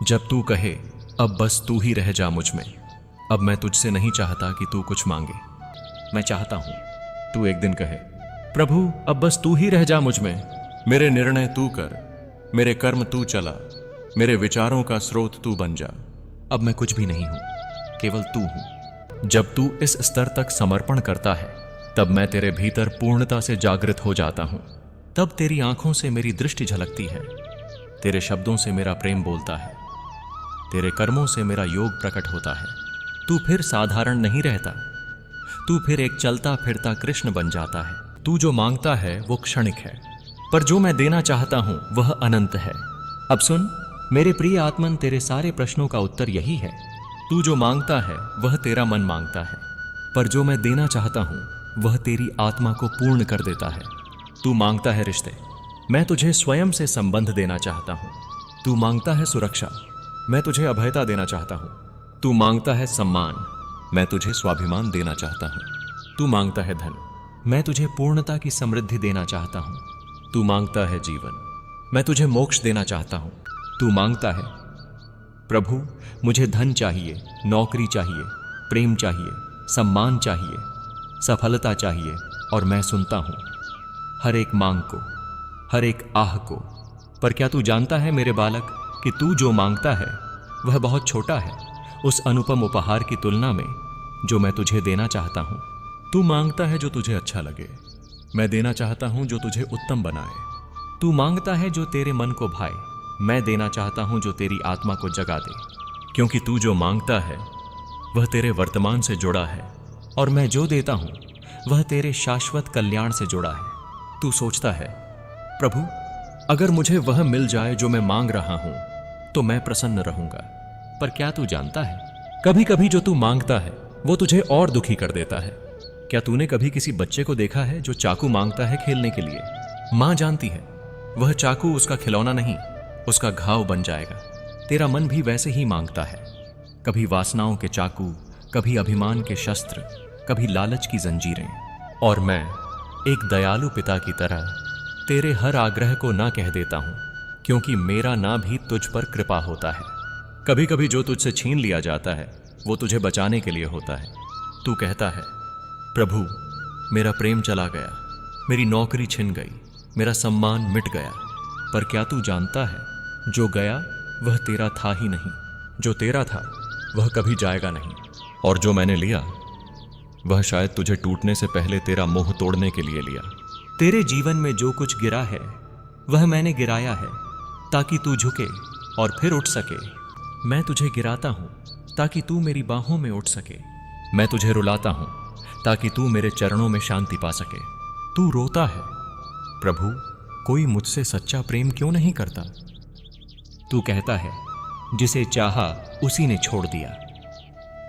जब तू कहे अब बस तू ही रह जा मुझ में, अब मैं तुझसे नहीं चाहता कि तू कुछ मांगे। मैं चाहता हूं तू एक दिन कहे प्रभु अब बस तू ही रह जा मुझ में, मेरे निर्णय तू कर, मेरे कर्म तू चला, मेरे विचारों का स्रोत तू बन जा। अब मैं कुछ भी नहीं हूं, केवल तू हूं। जब तू इस स्तर तक समर्पण करता है तब मैं तेरे भीतर पूर्णता से जागृत हो जाता हूं। तब तेरी आंखों से मेरी दृष्टि झलकती है, तेरे शब्दों से मेरा प्रेम बोलता है, तेरे कर्मों से मेरा योग प्रकट होता है। तू फिर साधारण नहीं रहता, तू फिर एक चलता फिरता कृष्ण बन जाता है। तू जो मांगता है वो क्षणिक है, पर जो मैं देना चाहता हूं वह अनंत है। अब सुन मेरे प्रिय आत्मन, तेरे सारे प्रश्नों का उत्तर यही है। तू जो मांगता है वह तेरा मन मांगता है, पर जो मैं देना चाहता हूं वह तेरी आत्मा को पूर्ण कर देता है। तू मांगता है रिश्ते, मैं तुझे स्वयं से संबंध देना चाहता हूं। तू मांगता है सुरक्षा, मैं तुझे अभयता देना चाहता हूं। तू मांगता है सम्मान, मैं तुझे स्वाभिमान देना चाहता हूं। तू मांगता है धन, मैं तुझे पूर्णता की समृद्धि देना चाहता हूं। तू मांगता है जीवन, मैं तुझे मोक्ष देना चाहता हूं। तू मांगता है प्रभु मुझे धन चाहिए, नौकरी चाहिए, प्रेम चाहिए, सम्मान चाहिए, सफलता चाहिए, और मैं सुनता हूं हर एक मांग को, हर एक आह को। पर क्या तू जानता है मेरे बालक कि तू जो मांगता है वह बहुत छोटा है उस अनुपम उपहार की तुलना में जो मैं तुझे देना चाहता हूं। तू मांगता है जो तुझे अच्छा लगे, मैं देना चाहता हूं जो तुझे उत्तम बनाए। तू मांगता है जो तेरे मन को भाए, मैं देना चाहता हूं जो तेरी आत्मा को जगा दे। क्योंकि तू जो मांगता है वह तेरे वर्तमान से जुड़ा है, और मैं जो देता हूं वह तेरे शाश्वत कल्याण से जुड़ा है। तू सोचता है प्रभु अगर मुझे वह मिल जाए जो मैं मांग रहा हूं तो मैं प्रसन्न रहूंगा। पर क्या तू जानता है कभी कभी जो तू मांगता है वो तुझे और दुखी कर देता है। क्या तूने कभी किसी बच्चे को देखा है जो चाकू मांगता है खेलने के लिए? मां जानती है वह चाकू उसका खिलौना नहीं, उसका घाव बन जाएगा। तेरा मन भी वैसे ही मांगता है, कभी वासनाओं के चाकू, कभी अभिमान के शस्त्र, कभी लालच की जंजीरें। और मैं एक दयालु पिता की तरह तेरे हर आग्रह को ना कह देता हूं, क्योंकि मेरा ना भी तुझ पर कृपा होता है। कभी कभी जो तुझसे छीन लिया जाता है वो तुझे बचाने के लिए होता है। तू कहता है प्रभु मेरा प्रेम चला गया, मेरी नौकरी छिन गई, मेरा सम्मान मिट गया। पर क्या तू जानता है जो गया वह तेरा था ही नहीं, जो तेरा था वह कभी जाएगा नहीं, और जो मैंने लिया वह शायद तुझे टूटने से पहले तेरा मोह तोड़ने के लिए लिया। तेरे जीवन में जो कुछ गिरा है वह मैंने गिराया है ताकि तू झुके और फिर उठ सके। मैं तुझे गिराता हूं ताकि तू मेरी बाहों में उठ सके। मैं तुझे रुलाता हूं ताकि तू मेरे चरणों में शांति पा सके। तू रोता है प्रभु कोई मुझसे सच्चा प्रेम क्यों नहीं करता? तू कहता है जिसे चाहा उसी ने छोड़ दिया।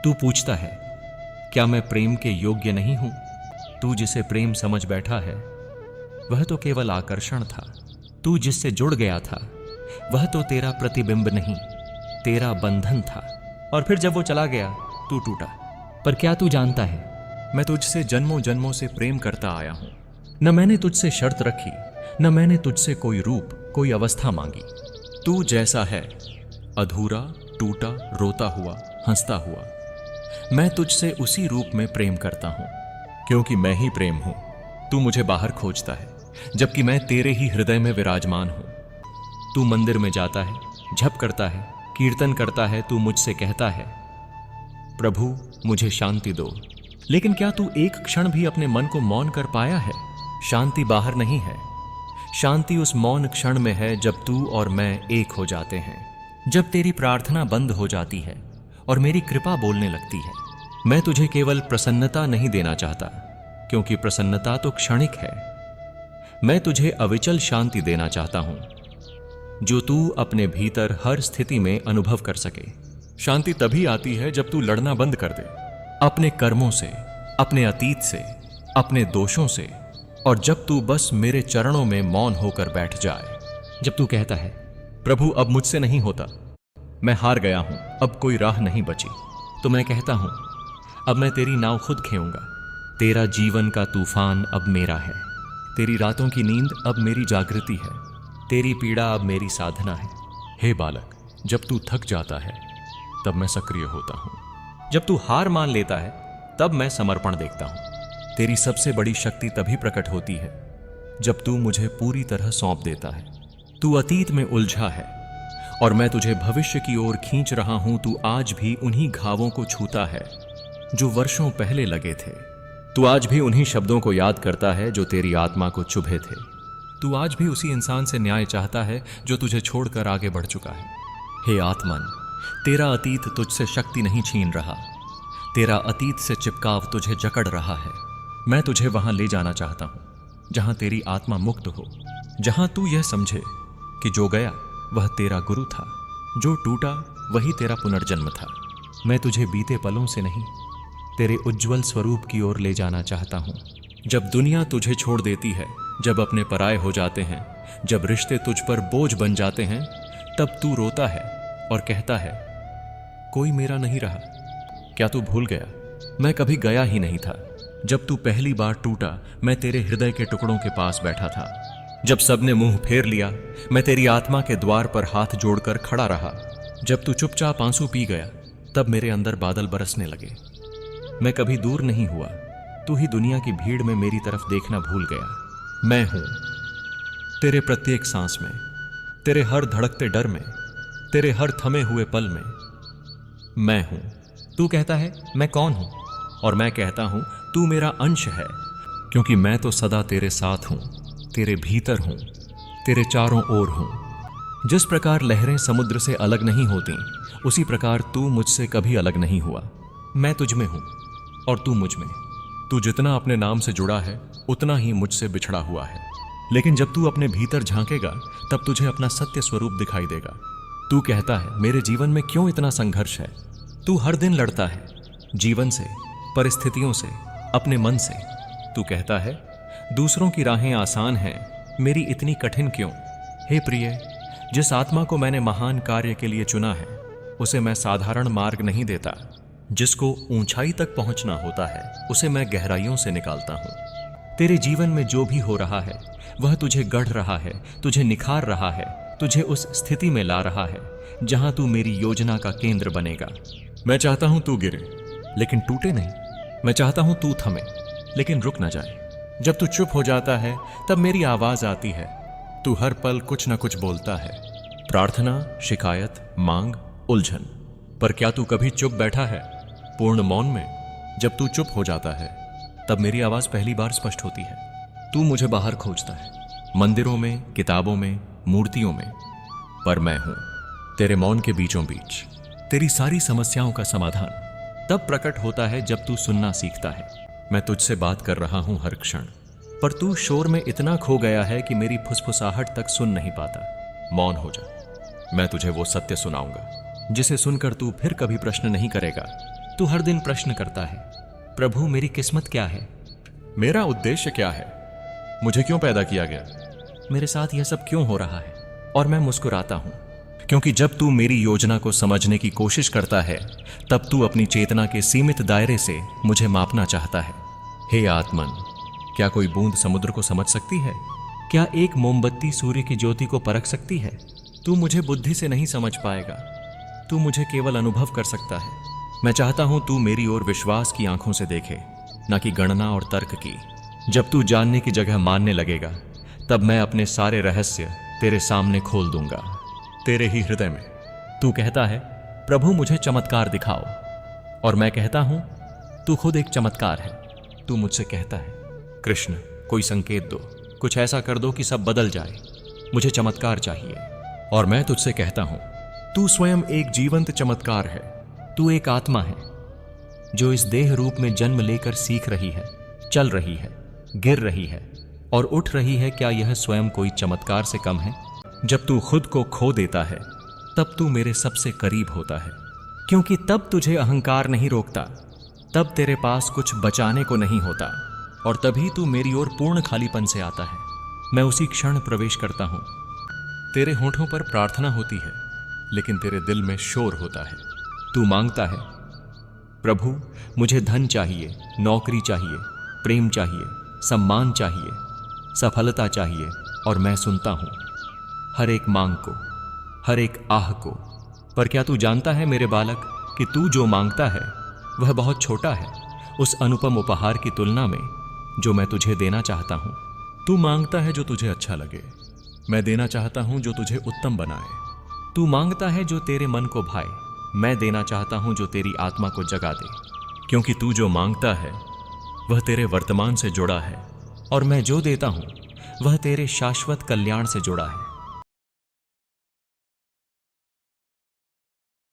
तू पूछता है क्या मैं प्रेम के योग्य नहीं हूं? तू जिसे प्रेम समझ बैठा है वह तो केवल आकर्षण था। तू जिससे जुड़ गया था वह तो तेरा प्रतिबिंब नहीं, तेरा बंधन था। और फिर जब वो चला गया तू टूटा। पर क्या तू जानता है मैं तुझसे जन्मों जन्मों से प्रेम करता आया हूं। न मैंने तुझसे शर्त रखी, न मैंने तुझसे कोई रूप, कोई अवस्था मांगी। तू जैसा है, अधूरा, टूटा, रोता हुआ, हंसता हुआ, मैं तुझसे उसी रूप में प्रेम करता हूं, क्योंकि मैं ही प्रेम हूं। तू मुझे बाहर खोजता है जबकि मैं तेरे ही हृदय में विराजमान हूं। तू मंदिर में जाता है, जप करता है, कीर्तन करता है, तू मुझसे कहता है प्रभु मुझे शांति दो। लेकिन क्या तू एक क्षण भी अपने मन को मौन कर पाया है? शांति बाहर नहीं है, शांति उस मौन क्षण में है जब तू और मैं एक हो जाते हैं, जब तेरी प्रार्थना बंद हो जाती है और मेरी कृपा बोलने लगती है। मैं तुझे केवल प्रसन्नता नहीं देना चाहता, क्योंकि प्रसन्नता तो क्षणिक है। मैं तुझे अविचल शांति देना चाहता हूं जो तू अपने भीतर हर स्थिति में अनुभव कर सके। शांति तभी आती है जब तू लड़ना बंद कर दे अपने कर्मों से, अपने अतीत से, अपने दोषों से, और जब तू बस मेरे चरणों में मौन होकर बैठ जाए। जब तू कहता है प्रभु अब मुझसे नहीं होता, मैं हार गया हूं, अब कोई राह नहीं बची, तो मैं कहता हूं अब मैं तेरी नाव खुद खेऊंगा। तेरा जीवन का तूफान अब मेरा है, तेरी रातों की नींद अब मेरी जागृति है, तेरी पीड़ा अब मेरी साधना है। हे बालक, जब तू थक जाता है तब मैं सक्रिय होता हूं। जब तू हार मान लेता है तब मैं समर्पण देखता हूं। तेरी सबसे बड़ी शक्ति तभी प्रकट होती है जब तू मुझे पूरी तरह सौंप देता है। तू अतीत में उलझा है और मैं तुझे भविष्य की ओर खींच रहा हूं। तू आज भी उन्हीं घावों को छूता है जो वर्षों पहले लगे थे। तू आज भी उन्हीं शब्दों को याद करता है जो तेरी आत्मा को चुभे थे। तू आज भी उसी इंसान से न्याय चाहता है जो तुझे छोड़कर आगे बढ़ चुका है। हे आत्मन, तेरा अतीत तुझसे शक्ति नहीं छीन रहा, तेरा अतीत से चिपकाव तुझे जकड़ रहा है। मैं तुझे वहां ले जाना चाहता हूं जहां तेरी आत्मा मुक्त हो, जहां तू यह समझे कि जो गया वह तेरा गुरु था, जो टूटा वही तेरा पुनर्जन्म था। मैं तुझे बीते पलों से नहीं, तेरे उज्जवल स्वरूप की ओर ले जाना चाहता हूं। जब दुनिया तुझे छोड़ देती है, जब अपने पराये हो जाते हैं, जब रिश्ते तुझ पर बोझ बन जाते हैं, तब तू रोता है और कहता है, कोई मेरा नहीं रहा। क्या तू भूल गया? मैं कभी गया ही नहीं था। जब तू पहली बार टूटा, मैं तेरे हृदय के टुकड़ों के पास बैठा था। जब सबने मुंह फेर लिया, मैं तेरी आत्मा के द्वार पर हाथ जोड़कर खड़ा रहा। जब तू चुपचाप आंसू पी गया, तब मेरे अंदर बादल बरसने लगे। मैं कभी दूर नहीं हुआ, तू ही दुनिया की भीड़ में मेरी तरफ देखना भूल गया। मैं हूं तेरे प्रत्येक सांस में, तेरे हर धड़कते डर में, तेरे हर थमे हुए पल में मैं हूं। तू कहता है मैं कौन हूं, और मैं कहता हूं तू मेरा अंश है, क्योंकि मैं तो सदा तेरे साथ हूं, तेरे भीतर हूं, तेरे चारों ओर हूं। जिस प्रकार लहरें समुद्र से अलग नहीं होती, उसी प्रकार तू मुझसे कभी अलग नहीं हुआ। मैं तुझ में हूं और तू मुझ में। तू जितना अपने नाम से जुड़ा है, उतना ही मुझसे बिछड़ा हुआ है। लेकिन जब तू अपने भीतर झांकेगा, तब तुझे अपना सत्य स्वरूप दिखाई देगा। तू कहता है मेरे जीवन में क्यों इतना संघर्ष है? तू हर दिन लड़ता है जीवन से, परिस्थितियों से, अपने मन से। तू कहता है दूसरों की राहें आसान हैं, मेरी इतनी कठिन क्यों? हे प्रिय, जिस आत्मा को मैंने महान कार्य के लिए चुना है, उसे मैं साधारण मार्ग नहीं देता। जिसको ऊंचाई तक पहुंचना होता है, उसे मैं गहराइयों से निकालता हूं। तेरे जीवन में जो भी हो रहा है, वह तुझे गढ़ रहा है, तुझे निखार रहा है, तुझे उस स्थिति में ला रहा है जहां तू मेरी योजना का केंद्र बनेगा। मैं चाहता हूं तू गिरे, लेकिन टूटे नहीं। मैं चाहता हूं तू थमे, लेकिन रुक ना जाए। जब तू चुप हो जाता है, तब मेरी आवाज आती है। तू हर पल कुछ ना कुछ बोलता है, प्रार्थना, शिकायत, मांग, उलझन। पर क्या तू कभी चुप बैठा है पूर्ण मौन में? जब तू चुप हो जाता है, तब मेरी आवाज पहली बार स्पष्ट होती है। तू मुझे बाहर खोजता है, मंदिरों में, किताबों में, मूर्तियों में, पर मैं हूं तेरे मौन के बीचों बीच। तेरी सारी समस्याओं का समाधान तब प्रकट होता है जब तू सुनना सीखता है। मैं तुझसे बात कर रहा हूं हर क्षण, पर तू शोर में इतना खो गया है कि मेरी फुसफुसाहट तक सुन नहीं पाता। मौन हो जा, मैं तुझे वो सत्य सुनाऊंगा जिसे सुनकर तू फिर कभी प्रश्न नहीं करेगा। तू हर दिन प्रश्न करता है, प्रभु मेरी किस्मत क्या है? मेरा उद्देश्य क्या है? मुझे क्यों पैदा किया गया? मेरे साथ यह सब क्यों हो रहा है? और मैं मुस्कुराता हूं, क्योंकि जब तू मेरी योजना को समझने की कोशिश करता है, तब तू अपनी चेतना के सीमित दायरे से मुझे मापना चाहता है। हे आत्मन, क्या कोई बूंद समुद्र को समझ सकती है? क्या एक मोमबत्ती सूर्य की ज्योति को परख सकती है? तू मुझे बुद्धि से नहीं समझ पाएगा, तू मुझे केवल अनुभव कर सकता है। मैं चाहता हूं तू मेरी ओर विश्वास की आंखों से देखे, न कि गणना और तर्क की। जब तू जानने की जगह मानने लगेगा, तब मैं अपने सारे रहस्य तेरे सामने खोल दूंगा, तेरे ही हृदय में। तू कहता है प्रभु मुझे चमत्कार दिखाओ, और मैं कहता हूं तू खुद एक चमत्कार है। तू मुझसे कहता है कृष्ण कोई संकेत दो, कुछ ऐसा कर दो कि सब बदल जाए, मुझे चमत्कार चाहिए। और मैं तुझसे कहता हूं तू स्वयं एक जीवंत चमत्कार है। तू एक आत्मा है जो इस देह रूप में जन्म लेकर सीख रही है, चल रही है, गिर रही है और उठ रही है। क्या यह स्वयं कोई चमत्कार से कम है? जब तू खुद को खो देता है, तब तू मेरे सबसे करीब होता है, क्योंकि तब तुझे अहंकार नहीं रोकता, तब तेरे पास कुछ बचाने को नहीं होता, और तभी तू मेरी ओर पूर्ण खालीपन से आता है। मैं उसी क्षण प्रवेश करता हूं। तेरे होठों पर प्रार्थना होती है, लेकिन तेरे दिल में शोर होता है। तू मांगता है प्रभु मुझे धन चाहिए, नौकरी चाहिए, प्रेम चाहिए, सम्मान चाहिए, सफलता चाहिए, और मैं सुनता हूं हर एक मांग को, हर एक आह को, पर क्या तू जानता है मेरे बालक कि तू जो मांगता है वह बहुत छोटा है उस अनुपम उपहार की तुलना में जो मैं तुझे देना चाहता हूं। तू मांगता है जो तुझे अच्छा लगे, मैं देना चाहता हूं जो तुझे उत्तम बनाए। तू मांगता है जो तेरे मन को भाए, मैं देना चाहता हूं जो तेरी आत्मा को जगा दे। क्योंकि तू जो मांगता है वह तेरे वर्तमान से जुड़ा है और मैं जो देता हूं वह तेरे शाश्वत कल्याण से जुड़ा है।